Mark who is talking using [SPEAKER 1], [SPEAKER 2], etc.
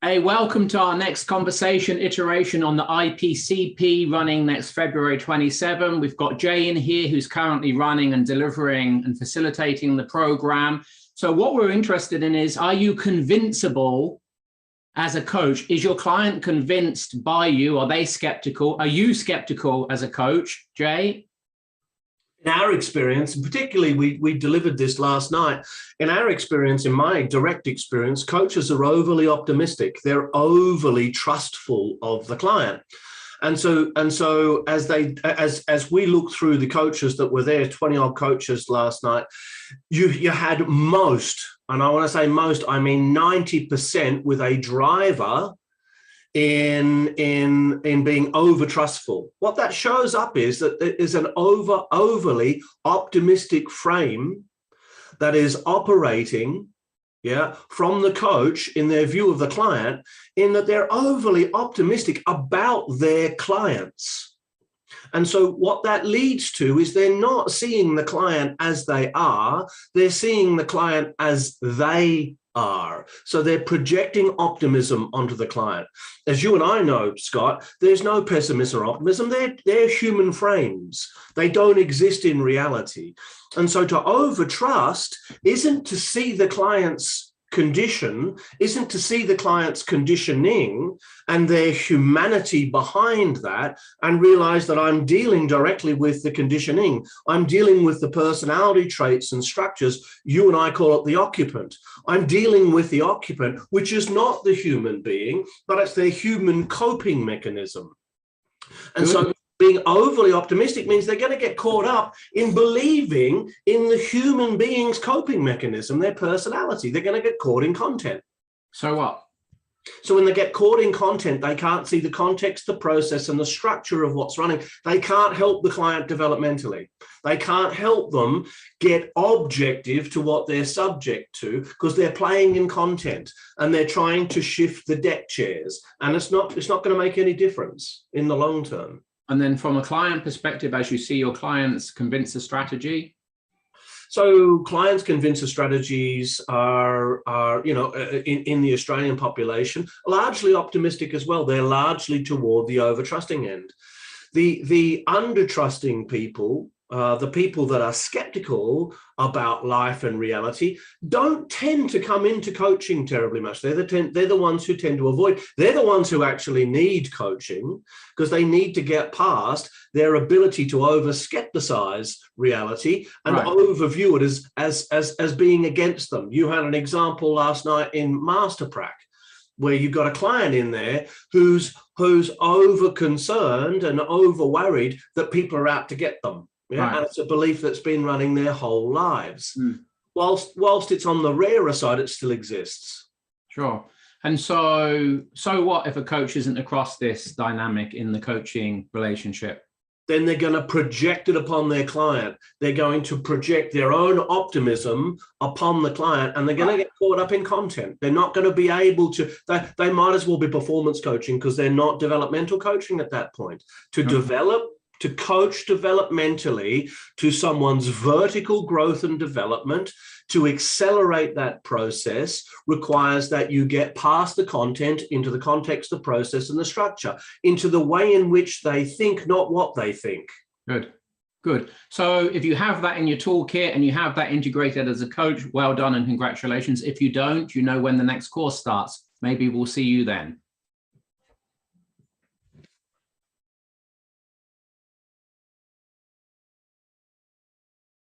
[SPEAKER 1] Hey, welcome to our next conversation iteration on the IPCP running next February 27. We've got Jay in here who's currently running and delivering and facilitating the program. So what we're interested in is, are you convincible as a coach? Is your client convinced by you? Are they skeptical? Are you skeptical as a coach, Jay?
[SPEAKER 2] In our experience, and particularly we delivered this last night, in our experience, in my direct experience, coaches are overly optimistic. They're overly trustful of the client. And so as we look through the coaches that were there, 20 odd coaches last night, you had most, and I want to say most, I mean 90% with a driver in being over trustful. What that shows up is that there is an overly optimistic frame that is operating from the coach in their view of the client, in that they're overly optimistic about their clients. And so what that leads to is they're not seeing the client as they are, they're seeing the client as they are. So they're projecting optimism onto the client. As you and I know, Scott, there's no pessimism or optimism. They're human frames. They don't exist in reality. And so to overtrust isn't to see the client's condition, isn't to see the client's conditioning and their humanity behind that and realize that I'm dealing directly with the conditioning. I'm dealing with the personality traits and structures. You and I call it the occupant. I'm dealing with the occupant, which is not the human being, but it's their human coping mechanism. And so being overly optimistic means they're going to get caught up in believing in the human being's coping mechanism, their personality. They're going to get caught in content.
[SPEAKER 1] So what?
[SPEAKER 2] So when they get caught in content, they can't see the context, the process, and the structure of what's running. They can't help the client developmentally. They can't help them get objective to what they're subject to because they're playing in content and they're trying to shift the deck chairs. And it's not going to make any difference in the long term.
[SPEAKER 1] And then from a client perspective, as you see your clients convince the strategy?
[SPEAKER 2] So clients convince the strategies are in the Australian population, largely optimistic as well. They're largely toward the over-trusting end. The under-trusting people, the people that are skeptical about life and reality, don't tend to come into coaching terribly much. They're the ones who tend to avoid. They're the ones who actually need coaching because they need to get past their ability to over-skepticize reality and overview it as being against them. You had an example last night in Masterprac, where you've got a client in there who's over concerned and over worried that people are out to get them. And it's a belief that's been running their whole lives. Whilst it's on the rarer side, it still exists.
[SPEAKER 1] Sure. And so what if a coach isn't across this dynamic in the coaching relationship?
[SPEAKER 2] Then they're going to project it upon their client. They're going to project their own optimism upon the client, and they're going to get caught up in content. They're not going to be able to, they might as well be performance coaching because they're not developmental coaching at that point. To coach developmentally to someone's vertical growth and development, to accelerate that process requires that you get past the content into the context, the process, and the structure, into the way in which they think, not what they think.
[SPEAKER 1] Good. So if you have that in your toolkit and you have that integrated as a coach, well done and congratulations. If you don't, you know when the next course starts. Maybe we'll see you then.